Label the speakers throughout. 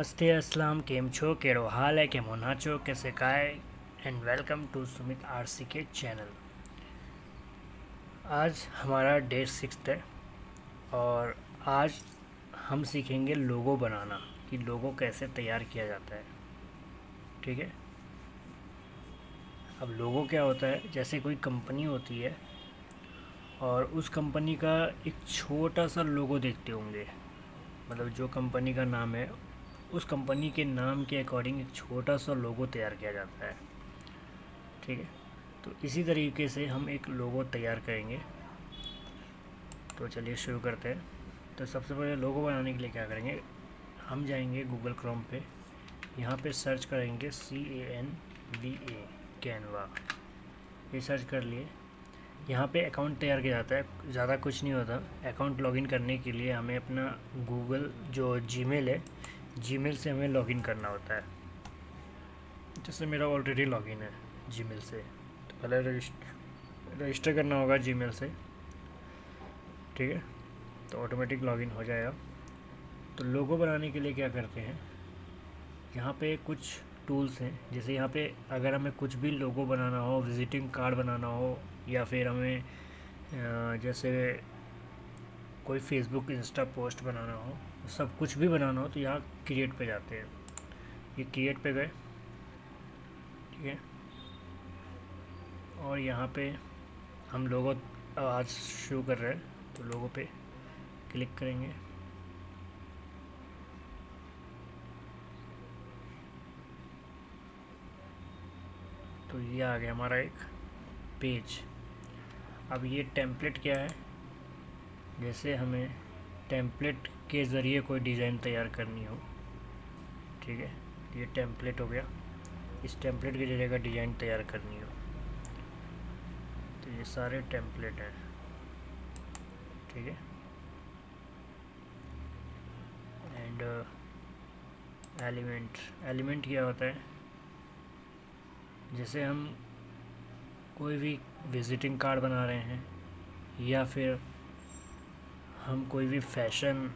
Speaker 1: नमस्ते अस्सलाम केम छो केड़ो हाल है केमो नाचो कैसे काय and welcome to Sumit RC के चैनल। आज हमारा डे 6 है और आज हम सीखेंगे लोगो बनाना कि लोगो कैसे तैयार किया जाता है। ठीक है, अब लोगो क्या होता है, जैसे कोई कंपनी होती है और उस कंपनी का एक छोटा सा लोगो देखते होंगे, मतलब जो कंपनी का नाम है उस कंपनी के नाम के अकॉर्डिंग एक छोटा सा लोगो तैयार किया जाता है। ठीक है, तो इसी तरीके से हम एक लोगो तैयार करेंगे। तो चलिए शुरू करते हैं। तो सबसे पहले लोगो बनाने के लिए क्या करेंगे, हम जाएंगे गूगल क्रोम पे, यहाँ पे सर्च करेंगे CANVA कैनवा, ये सर्च कर लिए। यहाँ पे अकाउंट तैयार किया जाता है, ज़्यादा कुछ नहीं होता। अकाउंट लॉगिन करने के लिए हमें अपना गूगल जो जीमेल है, जीमेल से हमें लॉगिन करना होता है। जैसे मेरा ऑलरेडी लॉगिन है जीमेल से, तो पहले रजिस्टर करना होगा जीमेल से। ठीक है, तो ऑटोमेटिक लॉगिन हो जाएगा। तो लोगो बनाने के लिए क्या करते हैं, यहाँ पे कुछ टूल्स हैं। जैसे यहाँ पे अगर हमें कुछ भी लोगो बनाना हो, विजिटिंग कार्ड बनाना हो, या फिर हमें जैसे कोई फेसबुक इंस्टा पोस्ट बनाना हो, सब कुछ भी बनाना हो, तो यहाँ क्रिएट पे जाते हैं। ये क्रिएट पे गए, ठीक है, और यहाँ पे हम लोगो आज शुरू कर रहे हैं, तो लोगो पे क्लिक करेंगे। तो ये आ गया हमारा एक पेज। अब ये टेम्पलेट क्या है, जैसे हमें टेम्पलेट के ज़रिए कोई डिज़ाइन तैयार करनी हो, ठीक है, ये टेम्पलेट हो गया। इस टेम्पलेट के जरिए का डिज़ाइन तैयार करनी हो, तो ये सारे टेम्पलेट हैं। ठीक है, एंड एलिमेंट क्या होता है, जैसे हम कोई भी विजिटिंग कार्ड बना रहे हैं, या फिर हम कोई भी फैशन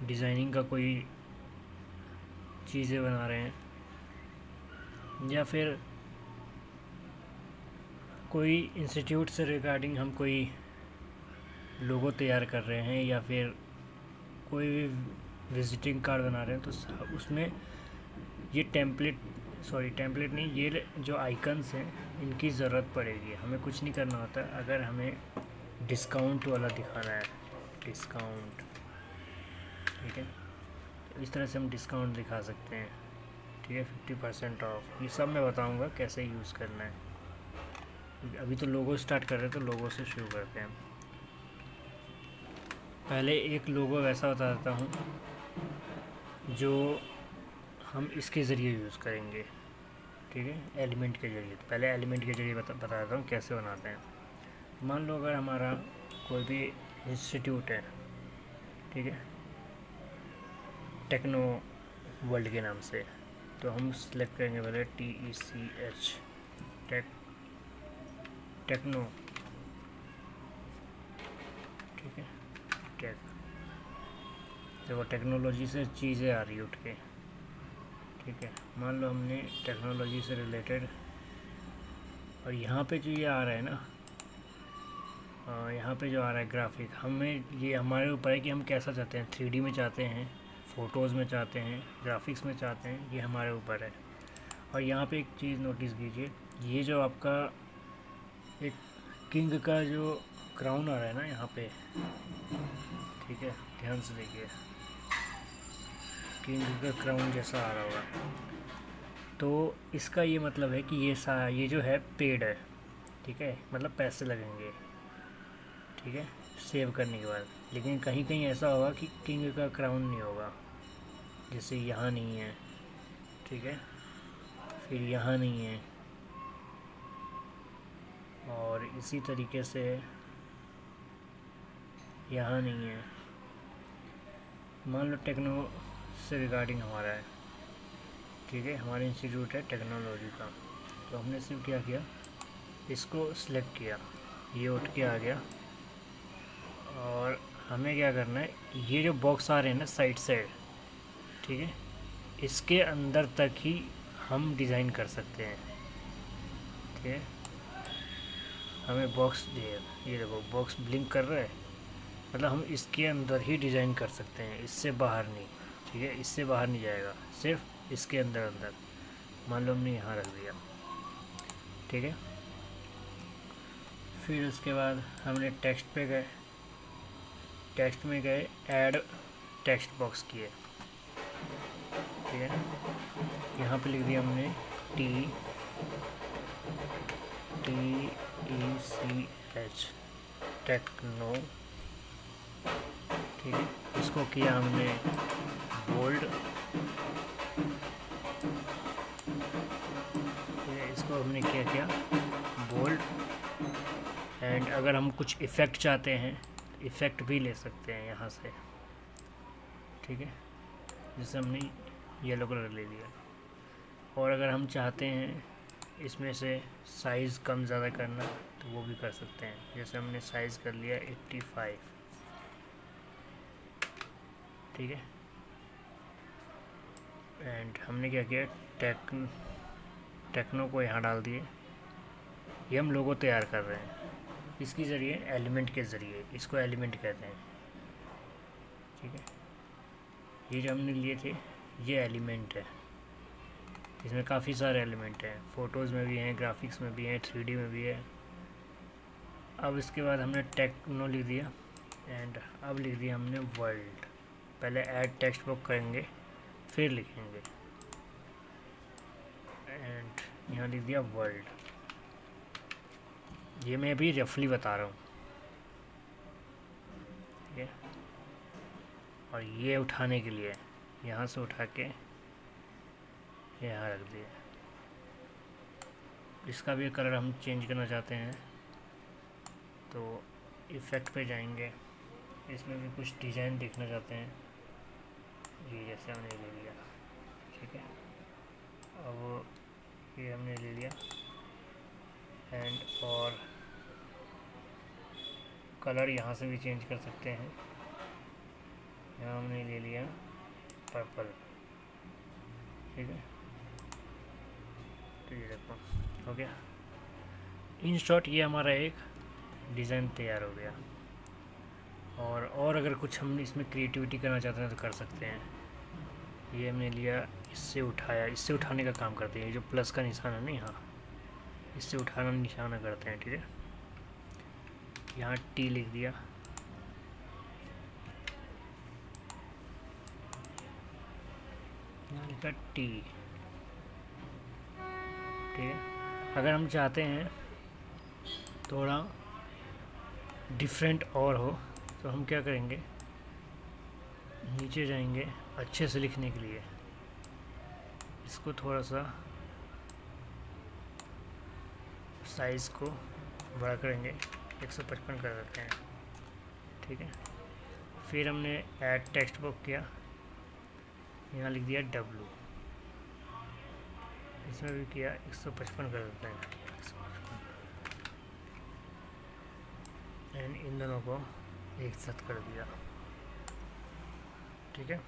Speaker 1: डिज़ाइनिंग का कोई चीज़ें बना रहे हैं, या फिर कोई इंस्टीट्यूट से रिगार्डिंग हम कोई लोगो तैयार कर रहे हैं, या फिर कोई भी विजिटिंग कार्ड बना रहे हैं, तो उसमें ये टेम्पलेट नहीं, ये जो आइकन्स हैं इनकी ज़रूरत पड़ेगी। हमें कुछ नहीं करना होता। अगर हमें डिस्काउंट वाला दिखाना है, डिस्काउंट, ठीक है, तो इस तरह से हम डिस्काउंट दिखा सकते हैं। ठीक है, 50% ऑफ, ये सब मैं बताऊंगा कैसे यूज़ करना है। अभी तो लोगो स्टार्ट कर रहे हैं, तो लोगो से शुरू करते हैं। पहले एक लोगो वैसा बता देता हूँ जो हम इसके ज़रिए यूज़ करेंगे। ठीक है, एलिमेंट के ज़रिए। तो पहले एलिमेंट के ज़रिए बता देता हूँ कैसे बनाते हैं। मान लो अगर हमारा कोई भी इंस्टीट्यूट है, ठीक है, टेक्नो वर्ल्ड के नाम से, तो हम सेलेक्ट करेंगे पहले TECH, टेक्नो, ठीक है, टेक, देखो टेक्नोलॉजी से चीज़ें आ रही है उठ के। ठीक है, मान लो हमने टेक्नोलॉजी से रिलेटेड, और यहाँ पे जो ये आ रहा है ना, यहाँ पे जो आ रहा है ग्राफिक, हमें ये हमारे ऊपर है कि हम कैसा चाहते हैं, 3D में चाहते हैं, फ़ोटोज़ में चाहते हैं, ग्राफिक्स में चाहते हैं, ये हमारे ऊपर है। और यहाँ पे एक चीज़ नोटिस कीजिए, ये जो आपका एक किंग का जो क्राउन आ रहा है ना यहाँ पे, ठीक है, ध्यान से देखिए, किंग का क्राउन जैसा आ रहा होगा, तो इसका ये मतलब है कि ये जो है पेड है। ठीक है, मतलब पैसे लगेंगे, ठीक है, सेव करने के बाद। लेकिन कहीं कहीं ऐसा होगा कि किंग का क्राउन नहीं होगा, जैसे यहाँ नहीं है, ठीक है, फिर यहाँ नहीं है, और इसी तरीके से यहाँ नहीं है। मान लो टेक्नो से रिगार्डिंग हमारा है, ठीक है, हमारा इंस्टीट्यूट है टेक्नोलॉजी का, तो हमने सिर्फ क्या किया, इसको सिलेक्ट किया, ये उठ के आ गया। और हमें क्या करना है, ये जो बॉक्स आ रहे हैं ना साइड, ठीक है, इसके अंदर तक ही हम डिज़ाइन कर सकते हैं। ठीक है, हमें बॉक्स ये देखो बॉक्स ब्लिंक कर रहा है, मतलब हम इसके अंदर ही डिज़ाइन कर सकते हैं, इससे बाहर नहीं। ठीक है, इससे बाहर नहीं जाएगा, सिर्फ इसके अंदर अंदर। मान लो हमने यहाँ रख दिया। ठीक है, फिर उसके बाद हमने टेक्स्ट पे गए, टेक्स्ट में गए, ऐड टेक्स्ट बॉक्स किए। ठीक है, यहाँ पे लिख दिया हमने TECH, टेक्नो। ठीक है, इसको किया हमने बोल्ड। ठीक है, इसको हमने क्या बोल्ड। एंड अगर हम कुछ इफ़ेक्ट चाहते हैं, इफ़ेक्ट भी ले सकते हैं यहाँ से। ठीक है, जैसे हमने येलो कलर ले लिया। और अगर हम चाहते हैं इसमें से साइज़ कम ज़्यादा करना, तो वो भी कर सकते हैं। जैसे हमने साइज़ कर लिया 85। ठीक है, एंड हमने क्या किया, टेक्नो को यहाँ डाल दिए। ये हम लोगो तैयार कर रहे हैं इसके ज़रिए, एलिमेंट के ज़रिए। इसको एलिमेंट कहते हैं। ठीक है, ये जो हमने लिए थे ये एलिमेंट है। इसमें काफ़ी सारे एलिमेंट हैं, फ़ोटोज़ में भी हैं, ग्राफिक्स में भी हैं, 3D में भी है। अब इसके बाद हमने टेक्नो लिख दिया, एंड अब लिख दिया हमने वर्ल्ड। पहले ऐड टेक्स्ट बुक करेंगे, फिर लिखेंगे, एंड यहाँ लिख दिया वर्ल्ड। ये मैं अभी रफली बता रहा हूँ। ठीक है, और ये उठाने के लिए यहाँ से उठा के यहाँ रख दिया। इसका भी कलर हम चेंज करना चाहते हैं, तो इफ़ेक्ट पे जाएंगे, इसमें भी कुछ डिज़ाइन देखना चाहते हैं। ये जैसे हमने ले लिया। ठीक है, अब ये हमने ले लिया, एंड और कलर यहाँ से भी चेंज कर सकते हैं। यहाँ हमने ले लिया पर्पल। ठीक है, तो ये देखो हो गया। इन शॉर्ट ये हमारा एक डिज़ाइन तैयार हो गया। और अगर कुछ हम इसमें क्रिएटिविटी करना चाहते हैं तो कर सकते हैं। ये हमने लिया, इससे उठाया, इससे उठाने का काम करते हैं। ये जो प्लस का निशान है ना यहाँ, इससे उठाना निशाना करते हैं। ठीक है, यहाँ T लिख दिया, यहाँ लिखा T। ठीक है, अगर हम चाहते हैं थोड़ा डिफरेंट और हो, तो हम क्या करेंगे, नीचे जाएंगे अच्छे से लिखने के लिए, इसको थोड़ा सा साइज़ को बड़ा करेंगे, 155 कर देते हैं। ठीक है, फिर हमने ऐड टेक्स्ट बुक किया, यहाँ लिख दिया W। इसमें भी किया, 155 कर देते हैं, 155। एंड इन दोनों को एक साथ कर दिया। ठीक है,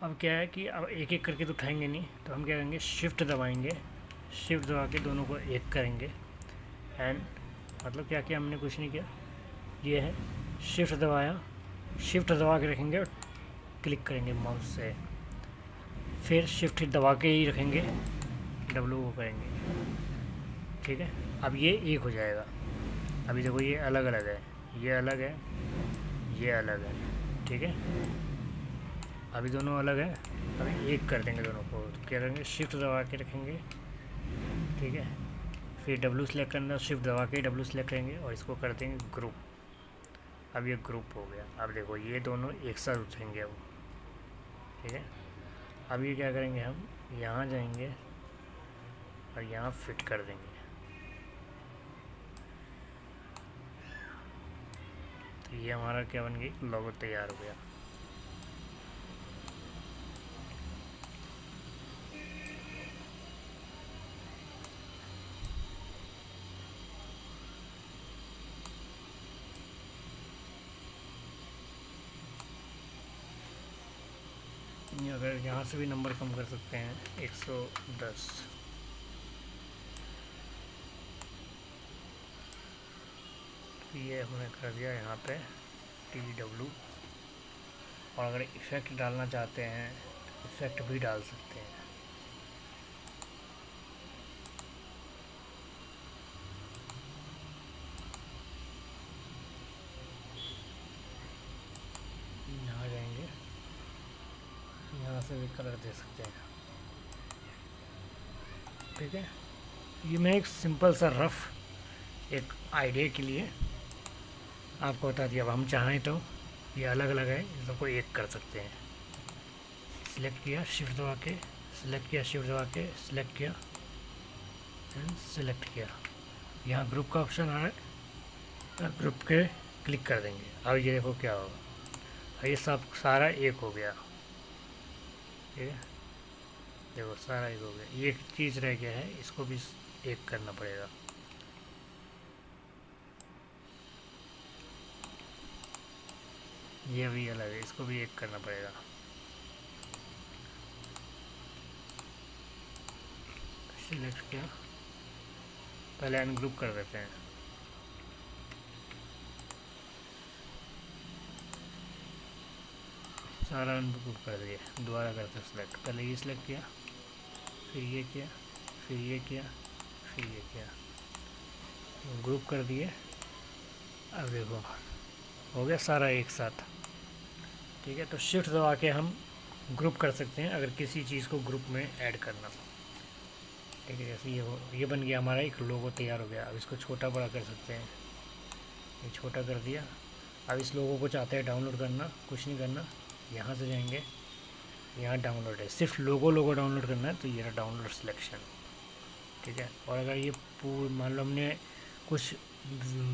Speaker 1: अब क्या है कि अब एक एक करके तो उठाएंगे नहीं, तो हम क्या करेंगे, शिफ्ट दबाएंगे, शिफ्ट दबा के दोनों को एक करेंगे। एंड मतलब क्या किया हमने, कुछ नहीं किया, ये है शिफ्ट दबाया, शिफ्ट दबा के रखेंगे और क्लिक करेंगे माउस से, फिर शिफ्ट दबा के ही रखेंगे, W को करेंगे। ठीक है, अब ये एक हो जाएगा। अभी देखो ये अलग अलग है, ये अलग है, ये अलग है। ठीक है, अभी दोनों अलग है, अभी एक कर देंगे दोनों को। तो क्या करेंगे, शिफ्ट दबा के रखेंगे। ठीक है, फिर W सेलेक्ट करना, शिफ्ट दबा के W सेलेक्ट करेंगे और इसको कर देंगे ग्रुप। अब ये ग्रुप हो गया। अब देखो ये दोनों एक साथ उठेंगे अब। ठीक है, अब ये क्या करेंगे, हम यहाँ जाएंगे और यहाँ फिट कर देंगे। तो ये हमारा क्या बन गई, लोगो तैयार हो गया। ये अगर यहाँ से भी नंबर कम कर सकते हैं 110। ये हमने कर दिया यहाँ पे TW। और अगर इफ़ेक्ट डालना चाहते हैं तो इफ़ेक्ट भी डाल सकते हैं। यहाँ जाएंगे, यहाँ से भी कलर दे सकते हैं। ठीक है, ये मैं एक सिंपल सा रफ एक आइडिया के लिए आपको बता दिया। अब हम चाहें तो ये अलग अलग है, इन सबको एक कर सकते हैं। सिलेक्ट किया, शिफ्ट दबा के, सिलेक्ट किया, शिफ्ट दबा के, सिलेक्ट किया एंड सिलेक्ट किया। यहाँ ग्रुप का ऑप्शन आ रहा है, ग्रुप के क्लिक कर देंगे। अब ये देखो क्या होगा, ये सब सारा एक हो गया। ठीक है, देखो सारा एक हो गया। ये एक चीज़ रह गया है, इसको भी एक करना पड़ेगा। ये भी अलग है, इसको भी एक करना पड़ेगा। सिलेक्ट किया, पहले अनग्रुप कर देते हैं। सारा अनग्रुप कर दिया, दोबारा करते हैं सिलेक्ट। पहले ये सिलेक्ट किया, फिर ये किया, फिर ये किया, फिर ये किया, ग्रुप कर दिए। अब देखो हो गया सारा एक साथ। ठीक है, तो शिफ्ट दबा के हम ग्रुप कर सकते हैं अगर किसी चीज़ को ग्रुप में ऐड करना। ठीक है, जैसे ये बन गया हमारा एक लोगो तैयार हो गया। अब इसको छोटा बड़ा कर सकते हैं, ये छोटा कर दिया। अब इस लोगो को चाहते हैं डाउनलोड करना, कुछ नहीं करना, यहाँ से जाएंगे, यहाँ डाउनलोड है, सिर्फ लोगो डाउनलोड करना है, तो ये रहा डाउनलोड सिलेक्शन। ठीक है, और अगर ये मान लो हमने कुछ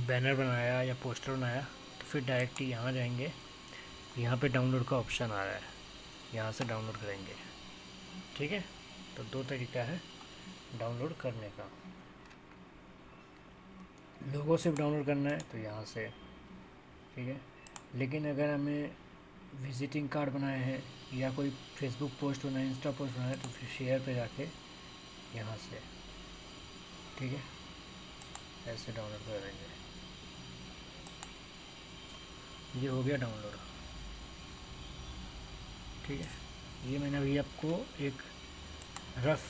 Speaker 1: बैनर बनाया या पोस्टर बनाया तो फिर डायरेक्ट यहाँ जाएंगे, यहाँ पे डाउनलोड का ऑप्शन आ रहा है, यहाँ से डाउनलोड करेंगे। ठीक है, तो दो तरीका है डाउनलोड करने का। लोगो सिर्फ डाउनलोड करना है तो यहाँ से। ठीक है, लेकिन अगर हमें विजिटिंग कार्ड बनाए हैं या कोई फेसबुक पोस्ट बनाए, इंस्टा पोस्ट बनाए, तो फिर शेयर पे जाके यहाँ से, ठीक है, ऐसे डाउनलोड कर देंगे। ये हो गया डाउनलोड। ठीक है, ये मैंने अभी आपको एक रफ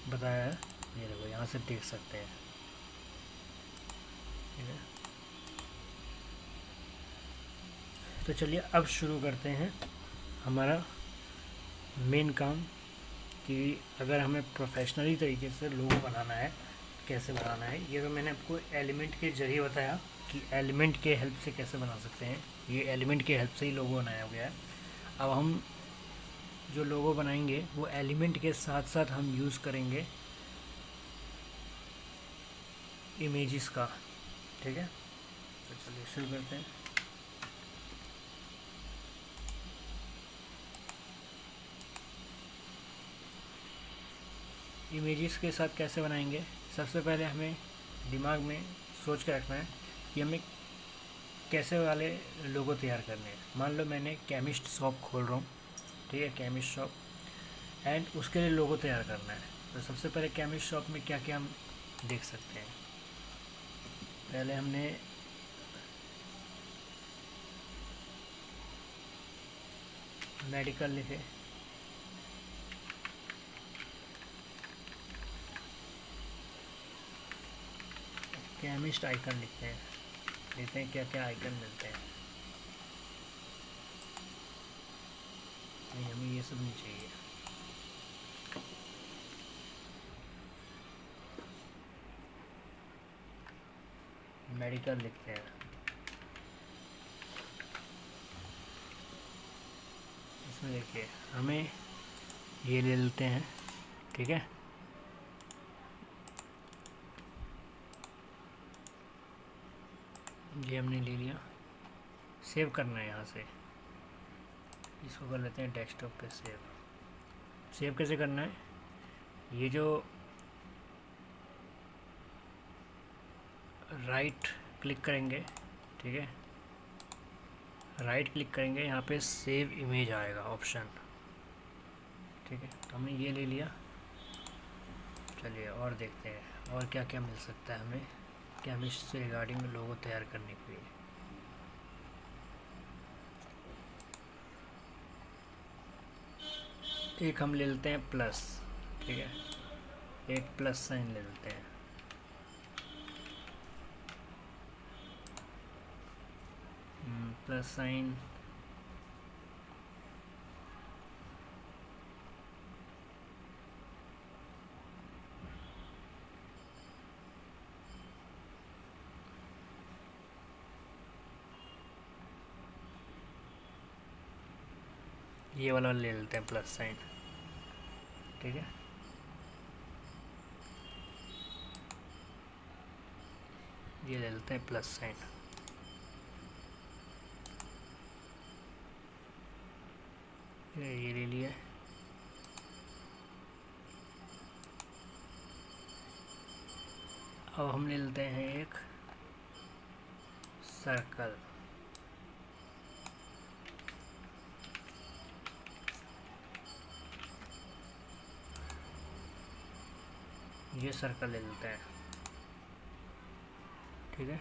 Speaker 1: बताया है, ये देखो यहाँ से देख सकते हैं। ठीक है, तो चलिए अब शुरू करते हैं हमारा मेन काम, कि अगर हमें प्रोफेशनली तरीके से लोगो बनाना है कैसे बनाना है। ये तो मैंने आपको एलिमेंट के जरिए बताया कि एलिमेंट के हेल्प से कैसे बना सकते हैं। ये एलिमेंट के हेल्प से ही लोगो बनाया गया है। अब हम जो लोगो बनाएंगे वो एलिमेंट के साथ साथ हम यूज़ करेंगे इमेजेस का। ठीक है, तो चलिए शुरू करते हैं। इमेजेस के साथ कैसे बनाएंगे, सबसे पहले हमें दिमाग में सोच के रखना है कि हमें कैसे वाले लोगो तैयार करने हैं। मान लो मैंने केमिस्ट शॉप खोल रहा हूँ, ठीक है, केमिस्ट शॉप, एंड उसके लिए लोगो तैयार करना है। तो सबसे पहले केमिस्ट शॉप में क्या क्या हम देख सकते हैं। पहले हमने मेडिकल लिखे, केमिस्ट आइकन लिखते हैं, देखते हैं क्या क्या आइकन मिलते हैं। नहीं, हमें ये सब नहीं चाहिए। मेडिकल लिखते हैं, इसमें देखिए हमें ये ले लेते हैं। ठीक है, ये हमने ले लिया, सेव करना है यहाँ से, इसको कर लेते हैं डेस्कटॉप पे सेव। सेव कैसे करना है, ये जो राइट क्लिक करेंगे, ठीक है, राइट क्लिक करेंगे, यहाँ पे सेव इमेज आएगा ऑप्शन, ठीक है, तो हमने ये ले लिया। चलिए और देखते हैं और क्या क्या मिल सकता है हमें केमिस्ट से रिगार्डिंग लोगो तैयार करने के लिए। एक हम ले लेते हैं प्लस, ठीक है, एक प्लस साइन ले लेते हैं। प्लस साइन, ये वाला ले लेते हैं प्लस साइन, ठीक है। ये ले लेते हैं प्लस साइन। ये ले लिया। अब हम ले लेते हैं एक सर्कल, ये सर्कल ले लेते हैं, ठीक है।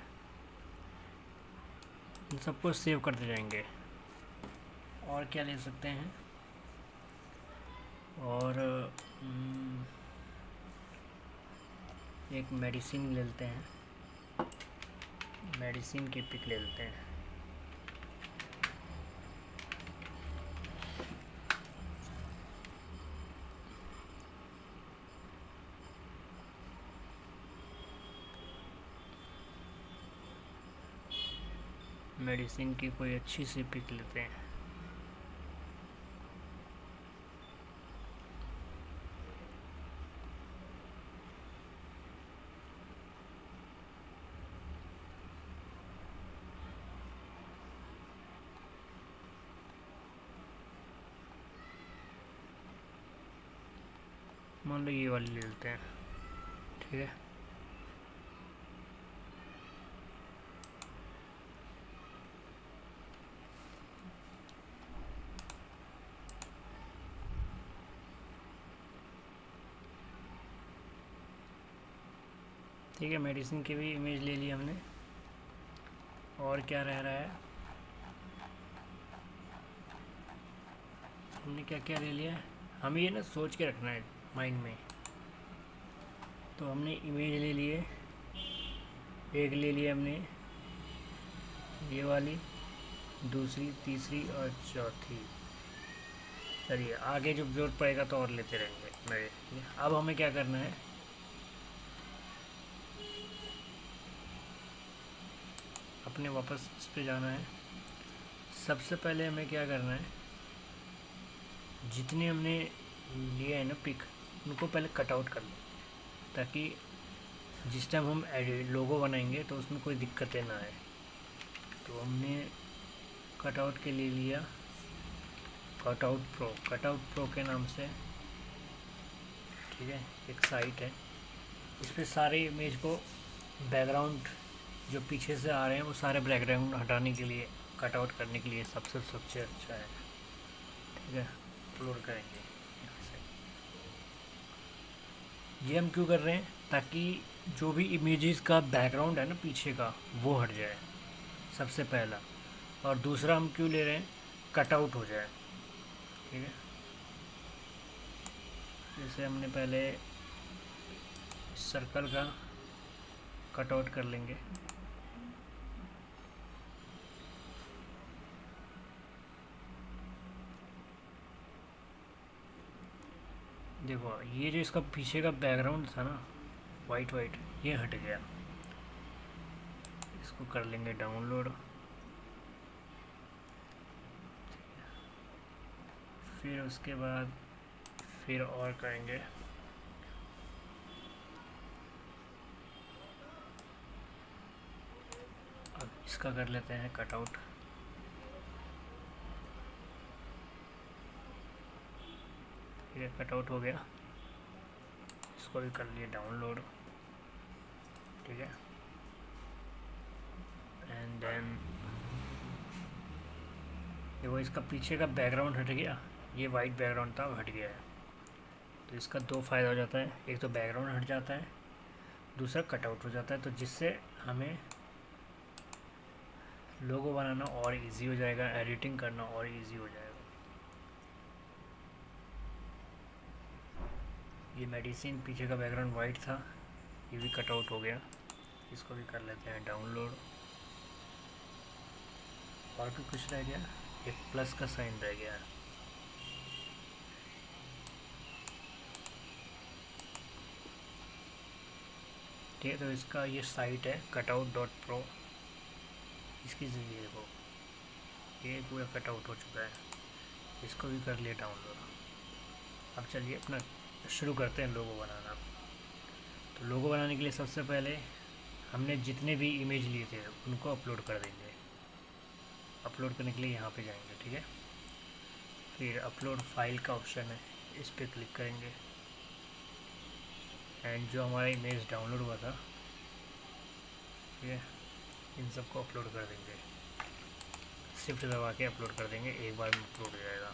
Speaker 1: इन सबको सेव करते जाएंगे। और क्या ले सकते हैं, और एक मेडिसिन ले लेते हैं, मेडिसिन की पिक ले लेते हैं। मेडिसिन की कोई अच्छी सी पिक लेते हैं। मान लो ये वाली ले लेते हैं, ठीक है। ठीक है, मेडिसिन की भी इमेज ले ली हमने। और क्या रह रहा है, हमने क्या क्या ले लिया है, हमें ये ना सोच के रखना है माइंड में। तो हमने इमेज ले लिए, एक ले लिया हमने ये वाली, दूसरी, तीसरी और चौथी। चलिए आगे जब जरूरत पड़ेगा तो और लेते रहेंगे मेरे। अब हमें क्या करना है, अपने वापस इस पे जाना है। सबसे पहले हमें क्या करना है, जितने हमने लिए है ना पिक, उनको पहले कट आउट कर लें, ताकि जिस टाइम हम लोगो बनाएंगे तो उसमें कोई दिक्कतें ना आए। तो हमने कट आउट के लिए लिया कट आउट प्रो के नाम से, ठीक है, एक साइट है। इस पर सारे इमेज को बैकग्राउंड जो पीछे से आ रहे हैं वो सारे बैकग्राउंड हटाने के लिए, कट आउट करने के लिए सबसे अच्छा है, ठीक है। अपलोड करेंगे यहाँ से। ये हम क्यों कर रहे हैं, ताकि जो भी इमेजेस का बैकग्राउंड है ना पीछे का, वो हट जाए सबसे पहला। और दूसरा हम क्यों ले रहे हैं, कट आउट हो जाए, ठीक है। जैसे हमने पहले सर्कल का कट आउट कर लेंगे। देखो ये जो इसका पीछे का बैकग्राउंड था ना, वाइट वाइट, ये हट गया। इसको कर लेंगे डाउनलोड। फिर उसके बाद फिर और करेंगे, अब इसका कर लेते हैं कट आउट। ये कट आउट हो गया, इसको भी कर लिए डाउनलोड, ठीक है। एंड देन देखो इसका पीछे का बैकग्राउंड हट गया, ये वाइट बैकग्राउंड था वो हट गया है। तो इसका दो फ़ायदा हो जाता है, एक तो बैकग्राउंड हट जाता है, दूसरा कटआउट हो जाता है, तो जिससे हमें लोगो बनाना और इजी हो जाएगा, एडिटिंग करना और इजी हो जाएगा। ये मेडिसिन पीछे का बैकग्राउंड वाइट था, ये भी कटआउट हो गया। इसको भी कर लेते हैं डाउनलोड। और भी कुछ रह गया, एक प्लस का साइन रह गया। ठीक है, तो इसका ये साइट है cutout.pro। इसकी ज़रिए देखो ये पूरा कटआउट हो चुका है, इसको भी कर लिया डाउनलोड। अब चलिए अपना शुरू करते हैं लोगो बनाना। तो लोगो बनाने के लिए सबसे पहले हमने जितने भी इमेज लिए थे उनको अपलोड कर देंगे। अपलोड करने के लिए यहाँ पे जाएंगे, ठीक है। फिर अपलोड फाइल का ऑप्शन है, इस पर क्लिक करेंगे एंड जो हमारा इमेज डाउनलोड हुआ था, ठीक है, इन सबको अपलोड कर देंगे। शिफ्ट दबा के अपलोड कर देंगे, एक बार में अपलोड हो जाएगा,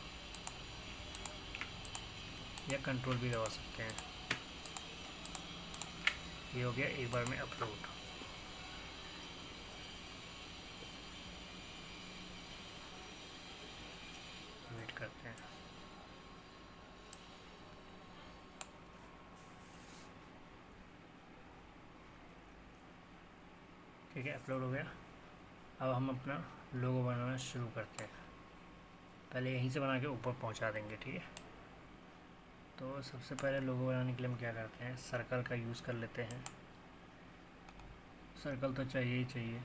Speaker 1: या कंट्रोल भी दबा सकते हैं। ये हो गया एक बार में अपलोड। वेट करते हैं। ठीक है, अपलोड हो गया। अब हम अपना लोगो बनाना शुरू करते हैं। पहले यहीं से बना के ऊपर पहुंचा देंगे, ठीक है। तो सबसे पहले लोगो बनाने के लिए हम क्या करते हैं, सर्कल का यूज़ कर लेते हैं। सर्कल तो चाहिए ही चाहिए।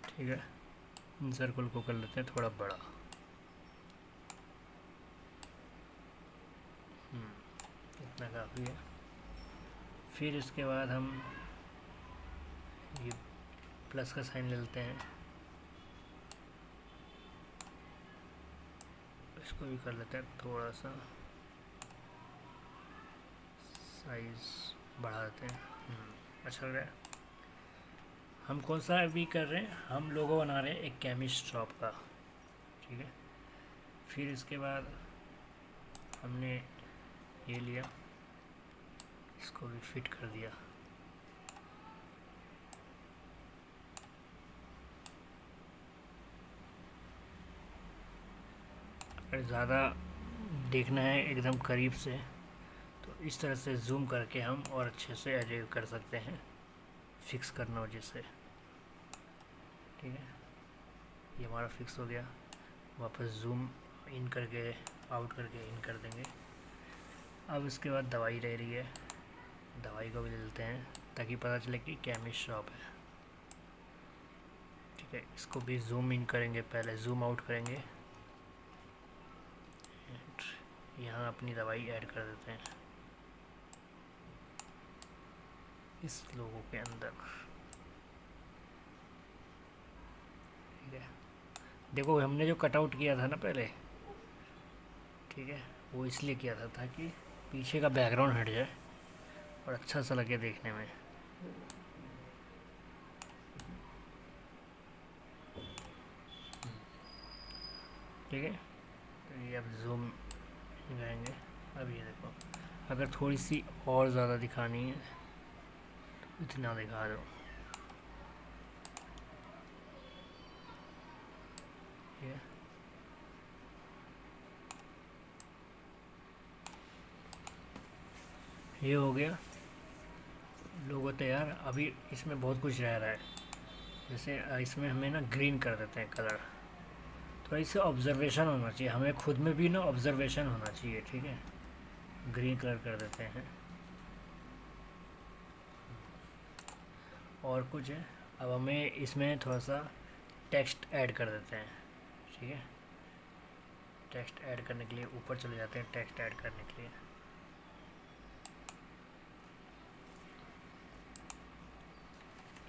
Speaker 1: ठीक है, इन सर्कल को कर लेते हैं थोड़ा बड़ा। इतना काफ़ी है। फिर इसके बाद हम ये प्लस का साइन ले लेते हैं, इसको भी कर लेते हैं थोड़ा सा साइज़ बढ़ा देते हैं। अच्छा लग रहा है। हम कौन सा अभी कर रहे हैं, हम लोगो बना रहे हैं एक केमिस्ट शॉप का, ठीक है। फिर इसके बाद हमने ये लिया, इसको भी फिट कर दिया। अगर ज़्यादा देखना है एकदम करीब से तो इस तरह से जूम करके हम और अच्छे से एडिट कर सकते हैं, फिक्स करना हो जिससे। ठीक है, ये हमारा फिक्स हो गया। वापस जूम इन करके आउट करके इन कर देंगे। अब इसके बाद दवाई रह रही है, दवाई को भी ले लेते हैं ताकि पता चले कि केमिस्ट शॉप है। ठीक है, इसको भी जूम इन करेंगे, पहले जूम आउट करेंगे, यहाँ अपनी दवाई ऐड कर देते हैं इस लोगों के अंदर। ठीक है, देखो हमने जो कटआउट किया था ना पहले, ठीक है, वो इसलिए किया था ताकि पीछे का बैकग्राउंड हट जाए और अच्छा सा लगे देखने में। ठीक है, तो ये अब जूम करेंगे। अब ये देखो, अगर थोड़ी सी और ज़्यादा दिखानी है तो इतना दिखा दो। ठीक है, ये हो गया लोगो तैयार। अभी इसमें बहुत कुछ रह रहा है, जैसे इसमें हमें ना ग्रीन कर देते हैं कलर। थोड़ा इससे ऑब्जर्वेशन होना चाहिए, हमें खुद में भी ना ऑब्जर्वेशन होना चाहिए। ठीक है, ग्रीन कलर कर देते हैं। और कुछ है, अब हमें इसमें थोड़ा सा टेक्स्ट ऐड कर देते हैं। ठीक है, टेक्स्ट ऐड करने के लिए ऊपर चले जाते हैं, टेक्स्ट ऐड करने के लिए।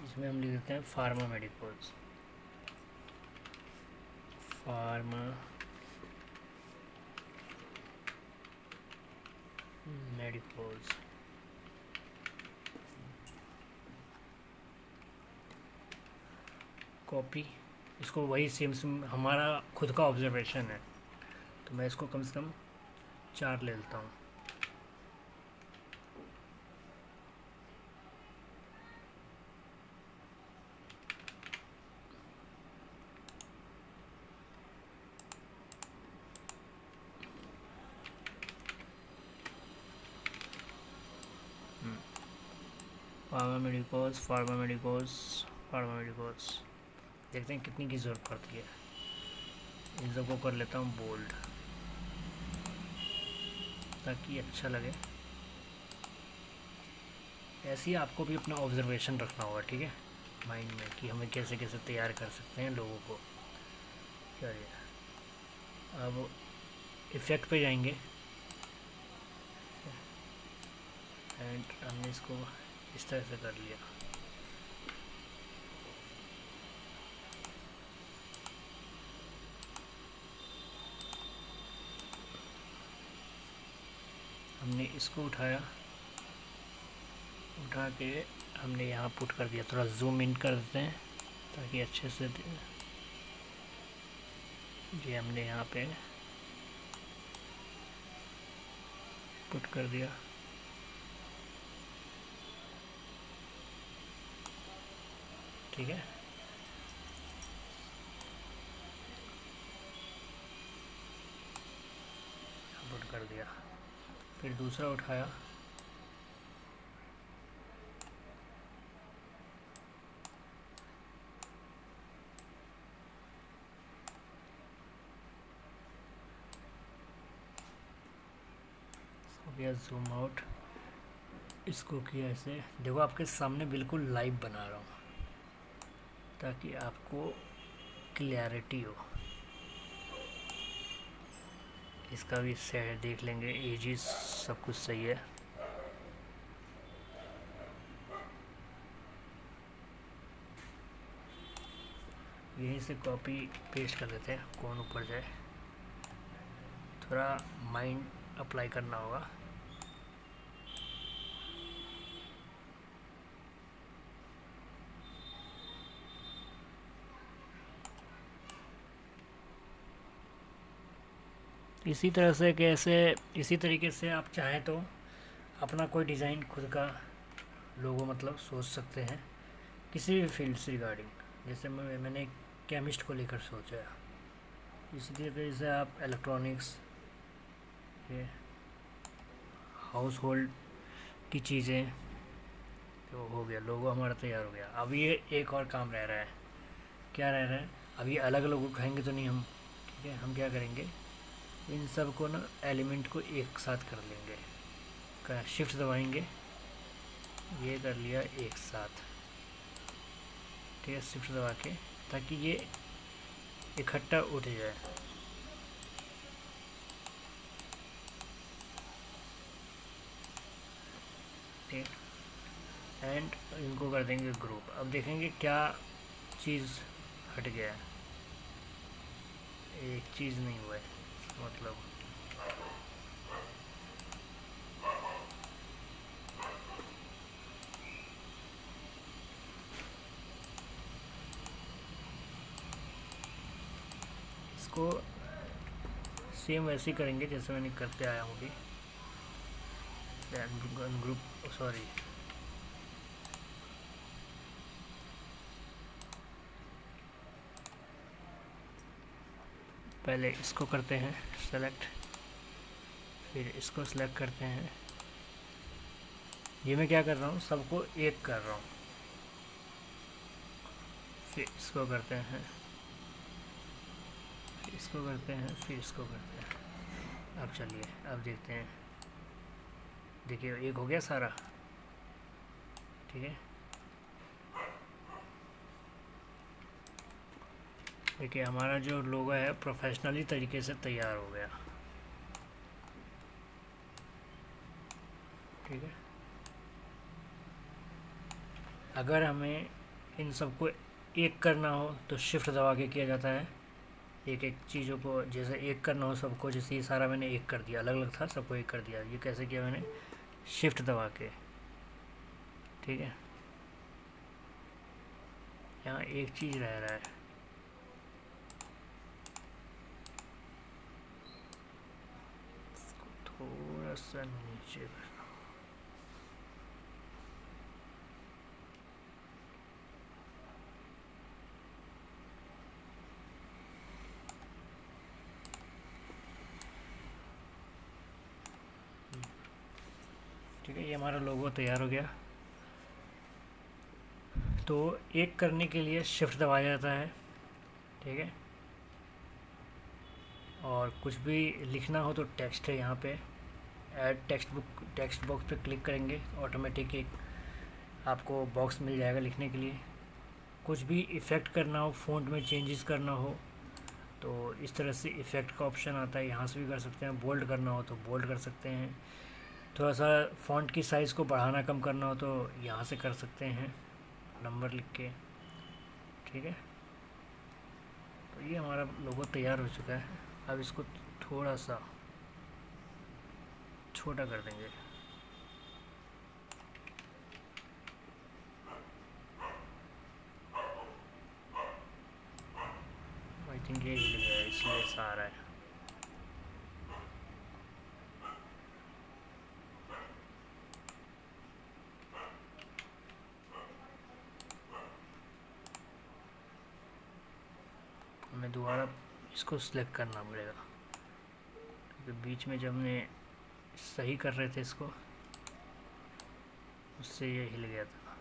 Speaker 1: इसमें हम लिख देते हैं pharma medicals, pharma medicals. Copy इसको वही सेम सेम हमारा खुद का ऑब्जर्वेशन है, तो मैं इसको कम से कम 4 ले लेता हूँ। फार्मा मेडिकोस देखते हैं कितनी की ज़रूरत पड़ती है। इन सबको कर लेता हूँ बोल्ड, ताकि अच्छा लगे। ऐसे ही आपको भी अपना ऑब्जर्वेशन रखना होगा, ठीक है, माइंड में, कि हमें कैसे कैसे तैयार कर सकते हैं लोगों को। चलिए अब इफ़ेक्ट पे जाएंगे एंड हमने इसको इस तरह से कर लिया। हमने इसको उठा के हमने यहाँ पुट कर दिया। थोड़ा जूम इन कर देते हैं ताकि अच्छे से जी हमने यहाँ पे पुट कर दिया। ठीक है, पुट कर दिया। फिर दूसरा उठाया, किया जूम आउट, इसको किया ऐसे। देखो आपके सामने बिल्कुल लाइव बना रहा हूँ ताकि आपको क्लैरिटी हो। इसका भी सेट देख लेंगे, एजिस सब कुछ सही है। यहीं से कॉपी पेस्ट कर लेते हैं, कौन ऊपर जाए। थोड़ा माइंड अप्लाई करना होगा। इसी तरह से कैसे, इसी तरीके से आप चाहें तो अपना कोई डिज़ाइन खुद का लोगो मतलब सोच सकते हैं किसी भी फील्ड से रिगार्डिंग। जैसे मैंने केमिस्ट को लेकर सोचा है, इसी तरीके से आप इलेक्ट्रॉनिक्स, ये हाउस होल्ड की चीज़ें, तो हो गया, लोगो हमारा तैयार हो गया। अब ये एक और काम रह रहा है। क्या रह रहा है? अब ये अलग अलग उठाएंगे तो नहीं हम, ठीक है, हम क्या करेंगे, इन सब को ना एलिमेंट को एक साथ कर लेंगे। शिफ्ट दबाएंगे, ये कर लिया एक साथ, ठीक है, शिफ्ट दबा के, ताकि ये इकट्ठा उठ जाए। ठीक, एंड इनको कर देंगे ग्रुप। अब देखेंगे क्या चीज़ हट गया है। एक चीज़ नहीं हुआ है, मतलब इसको सेम वैसे ही करेंगे जैसे मैंने करते आया हूँ अभी। ग्रुप, सॉरी, पहले इसको करते हैं सेलेक्ट, फिर इसको सेलेक्ट करते हैं। ये मैं क्या कर रहा हूँ, सबको एक कर रहा हूँ। फिर इसको करते हैं, फिर इसको करते हैं, फिर इसको करते हैं। अब चलिए, अब देखते हैं। देखिए एक हो गया सारा, ठीक है। देखिए हमारा जो लोगो है प्रोफेशनली तरीके से तैयार हो गया, ठीक है। अगर हमें इन सबको एक करना हो तो शिफ्ट दबा के किया जाता है। एक एक चीज़ों को जैसे एक करना हो सबको, जैसे ये सारा मैंने एक कर दिया, अलग अलग था सबको एक कर दिया। ये कैसे किया मैंने, शिफ्ट दबा के, ठीक है। यहाँ एक चीज़ रह रहा है, थोड़ा सा नीचे करना। ठीक है, ये हमारा लोगो तैयार हो गया। तो एक करने के लिए शिफ्ट दबाया जाता है, ठीक है। और कुछ भी लिखना हो तो टेक्स्ट है यहाँ पे, ऐड टेक्स्ट बॉक्स पे क्लिक करेंगे, ऑटोमेटिक एक आपको बॉक्स मिल जाएगा लिखने के लिए। कुछ भी इफ़ेक्ट करना हो, फ़ॉन्ट में चेंजेस करना हो तो इस तरह से इफ़ेक्ट का ऑप्शन आता है, यहाँ से भी कर सकते हैं। बोल्ड करना हो तो बोल्ड कर सकते हैं। थोड़ा सा फ़ॉन्ट की साइज़ को बढ़ाना कम करना हो तो यहाँ से कर सकते हैं नंबर लिख के, ठीक है। तो ये हमारा लोगो तैयार हो चुका है। अब इसको थोड़ा सा छोटा कर देंगे। आई थिंक ये हिल गया है, इसलिए ऐसा आ रहा है। हमें दोबारा इसको सिलेक्ट करना पड़ेगा, क्योंकि बीच में जब हमने सही कर रहे थे इसको, उससे ये हिल गया था।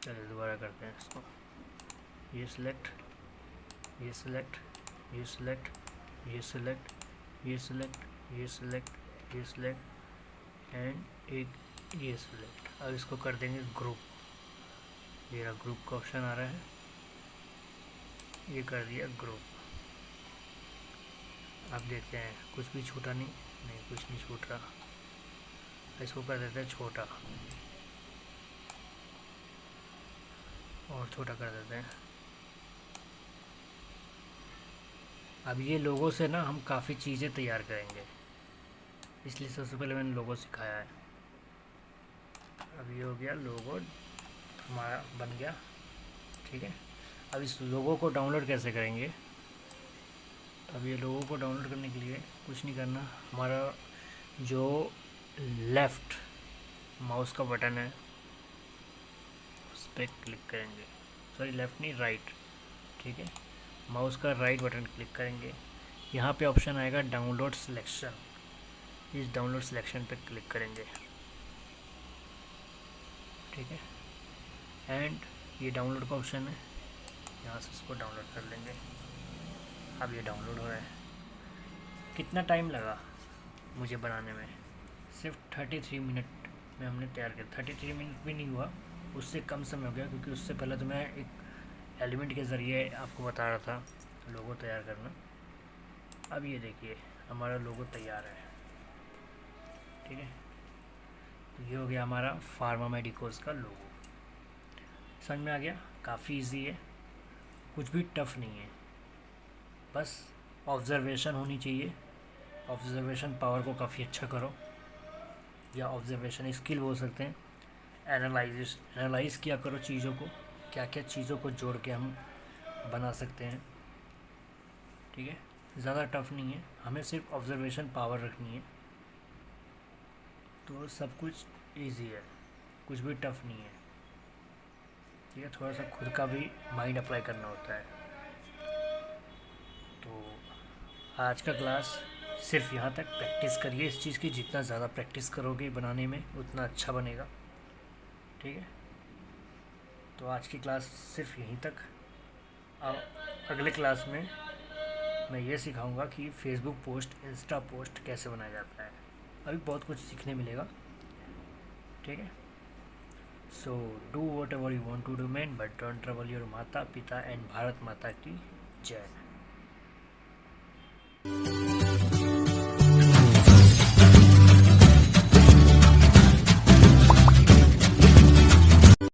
Speaker 1: चलिए दोबारा करते हैं इसको। ये सिलेक्ट, ये सिलेक्ट, ये सिलेक्ट, ये सिलेक्ट, ये सिलेक्ट, ये सिलेक्ट, ये सिलेक्ट एंड एक ये सिलेक्ट। अब इसको कर देंगे ग्रुप। ये ग्रुप का ऑप्शन आ रहा है, ये कर दिया ग्रुप। अब देखते हैं कुछ भी छूटा नहीं, कुछ नहीं छूट रहा। इसको कर देते हैं छोटा, और छोटा कर देते हैं। अब ये लोगो से ना हम काफ़ी चीज़ें तैयार करेंगे, इसलिए सबसे पहले मैंने लोगो सिखाया है। अब ये हो गया लोगो हमारा बन गया, ठीक है। अब इस लोगो को डाउनलोड कैसे करेंगे? अब ये लोगो को डाउनलोड करने के लिए कुछ नहीं करना, हमारा जो लेफ़्ट माउस का बटन है उस पर क्लिक करेंगे। सॉरी, लेफ़्ट नहीं, राइट, ठीक है। माउस का राइट बटन क्लिक करेंगे, यहाँ पे ऑप्शन आएगा डाउनलोड सिलेक्शन। इस डाउनलोड सिलेक्शन पे क्लिक करेंगे, ठीक है। एंड ये डाउनलोड का ऑप्शन है, यहाँ से इसको डाउनलोड कर लेंगे। अब ये डाउनलोड हो रहा है। कितना टाइम लगा मुझे बनाने में? सिर्फ 33 मिनट में हमने तैयार किया। 33 मिनट भी नहीं हुआ, उससे कम समय हो गया, क्योंकि उससे पहले तो मैं एक एलिमेंट के ज़रिए आपको बता रहा था लोगो तैयार करना। अब ये देखिए हमारा लोगो तैयार है, ठीक है। तो ये हो गया हमारा फार्मा मेडिकोज का लोगो। समझ में आ गया? काफ़ी इजी है, कुछ भी टफ नहीं है, बस ऑब्जर्वेशन होनी चाहिए। ऑब्जर्वेशन पावर को काफ़ी अच्छा करो, या ऑब्जर्वेशन स्किल बोल सकते हैं। एनालाइज किया करो चीज़ों को, क्या क्या चीज़ों को जोड़ के हम बना सकते हैं, ठीक है। ज़्यादा टफ नहीं है, हमें सिर्फ ऑब्जर्वेशन पावर रखनी है, तो सब कुछ इजी है, कुछ भी टफ नहीं है, ठीक है। थोड़ा सा खुद का भी माइंड अप्लाई करना होता है। तो आज का क्लास सिर्फ यहाँ तक। प्रैक्टिस करिए इस चीज़ की, जितना ज़्यादा प्रैक्टिस करोगे बनाने में उतना अच्छा बनेगा, ठीक है। तो आज की क्लास सिर्फ यहीं तक। अब अगले क्लास में मैं ये सिखाऊंगा कि फेसबुक पोस्ट, इंस्टा पोस्ट कैसे बनाया जाता है। अभी बहुत कुछ सीखने मिलेगा, ठीक है। So do whatever you want to do man, but don't trouble your माता पिता एंड भारत माता की जय।